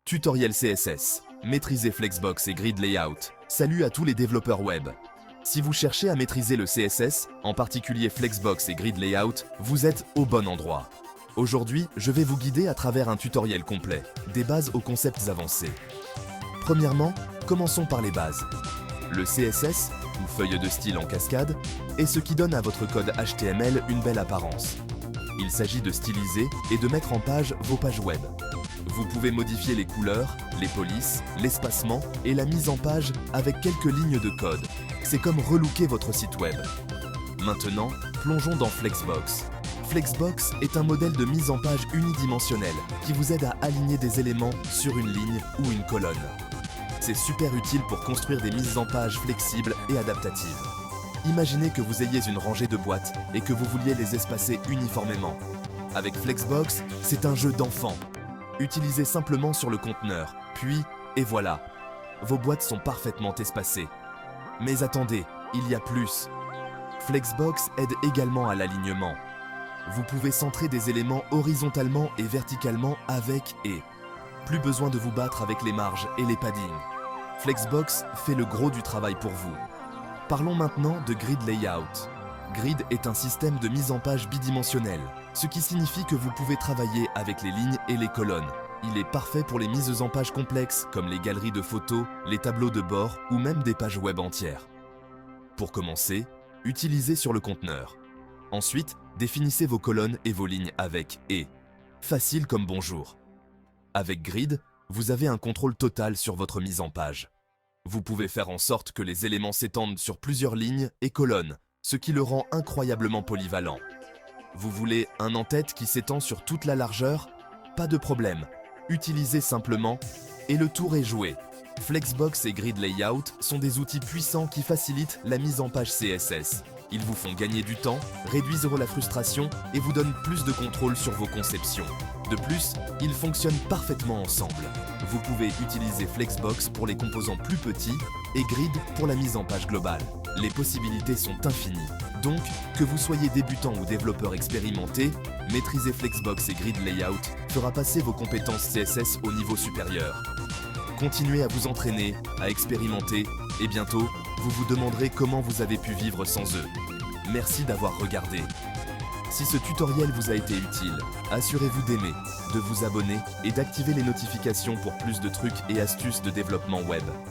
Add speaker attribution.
Speaker 1: Tutoriel CSS. Maîtriser Flexbox et Grid Layout. Salut à tous les développeurs web. Si vous cherchez à maîtriser le CSS, en particulier Flexbox et Grid Layout, vous êtes au bon endroit. Aujourd'hui, je vais vous guider à travers un tutoriel complet, des bases aux concepts avancés. Premièrement, commençons par les bases. Le CSS, ou feuille de style en cascade, est ce qui donne à votre code HTML une belle apparence. Il s'agit de styliser et de mettre en page vos pages web. Vous pouvez modifier les couleurs, les polices, l'espacement et la mise en page avec quelques lignes de code. C'est comme relooker votre site web. Maintenant, plongeons dans Flexbox. Flexbox est un modèle de mise en page unidimensionnel qui vous aide à aligner des éléments sur une ligne ou une colonne. C'est super utile pour construire des mises en page flexibles et adaptatives. Imaginez que vous ayez une rangée de boîtes et que vous vouliez les espacer uniformément. Avec Flexbox, c'est un jeu d'enfant. Utilisez simplement sur le conteneur, puis, et voilà. Vos boîtes sont parfaitement espacées. Mais attendez, il y a plus. Flexbox aide également à l'alignement. Vous pouvez centrer des éléments horizontalement et verticalement avec et. Plus besoin de vous battre avec les marges et les paddings. Flexbox fait le gros du travail pour vous. Parlons maintenant de Grid Layout. Grid est un système de mise en page bidimensionnel, ce qui signifie que vous pouvez travailler avec les lignes et les colonnes. Il est parfait pour les mises en page complexes comme les galeries de photos, les tableaux de bord ou même des pages web entières. Pour commencer, utilisez sur le conteneur. Ensuite, définissez vos colonnes et vos lignes avec et. Facile comme bonjour. Avec Grid, vous avez un contrôle total sur votre mise en page. Vous pouvez faire en sorte que les éléments s'étendent sur plusieurs lignes et colonnes, ce qui le rend incroyablement polyvalent. Vous voulez un en-tête qui s'étend sur toute la largeur? Pas de problème. Utilisez simplement et le tour est joué. Flexbox et Grid Layout sont des outils puissants qui facilitent la mise en page CSS. Ils vous font gagner du temps, réduisent la frustration et vous donnent plus de contrôle sur vos conceptions. De plus, ils fonctionnent parfaitement ensemble. Vous pouvez utiliser Flexbox pour les composants plus petits et Grid pour la mise en page globale. Les possibilités sont infinies. Donc, que vous soyez débutant ou développeur expérimenté, maîtriser Flexbox et Grid Layout fera passer vos compétences CSS au niveau supérieur. Continuez à vous entraîner, à expérimenter, et bientôt, vous vous demanderez comment vous avez pu vivre sans eux. Merci d'avoir regardé. Si ce tutoriel vous a été utile, assurez-vous d'aimer, de vous abonner et d'activer les notifications pour plus de trucs et astuces de développement web.